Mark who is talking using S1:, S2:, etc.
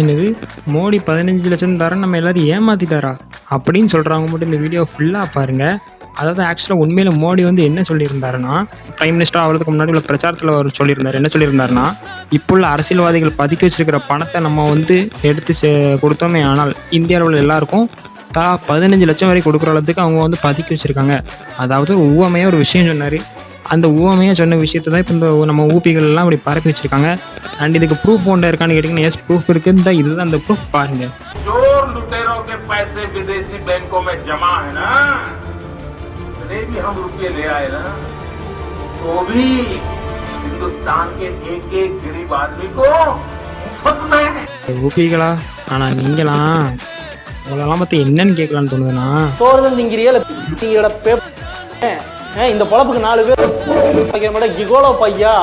S1: என்னது மோடி 15 லட்சம் தரேன் நம்ம எல்லாரும் ஏமாத்திட்டாரா அப்படின்னு சொல்கிறவங்க மட்டும் இந்த வீடியோ ஃபுல்லாக பாருங்கள். அதாவது ஆக்சுவலாக உண்மையில் மோடி வந்து என்ன சொல்லியிருந்தாருன்னா, பிரைம் மினிஸ்டர் ஆகிறதுக்கு முன்னாடி உள்ள பிரச்சாரத்தில் அவர் சொல்லியிருந்தார். என்ன சொல்லியிருந்தாருன்னா, இப்போ உள்ள அரசியல்வாதிகள் பதுக்கி வச்சிருக்கிற பணத்தை நம்ம வந்து எடுத்து கொடுத்தோமே ஆனால் இந்தியாவில் உள்ள எல்லாருக்கும் 15 லட்சம் வரை கொடுக்குற அளவுக்கு அவங்க வந்து பதுக்கி வச்சுருக்காங்க. அதாவது ஒரு ஊமையாக ஒரு விஷயம் சொன்னார். அந்த ஊமையாக சொன்ன விஷயத்தை தான் இப்போ இந்த நம்ம ஊபிகள்லாம் அப்படி பரப்பி வச்சுருக்காங்க. அண்ட் இதுக்கு ப்ரூஃப் ஒன்றா இருக்கான்னு கேட்டிங்கன்னா, எஸ் ப்ரூஃப் இருக்குது. தான் இதுதான் அந்த ப்ரூஃப் பாருங்கள்.
S2: भी हम रुपये ले आए ना तो भी हिंदुस्तान के एक गरीब आदमी को मुफ्त में
S1: ஊபிகளா ஆனால் நீங்களாம் அதெல்லாம் பார்த்து என்னன்னு கேட்கலான்னு தோணுதுண்ணா.
S3: சோறுதான் திங்கிறியா இந்த பொழப்புக்கு 4 பேர் கிகோலோ பையா.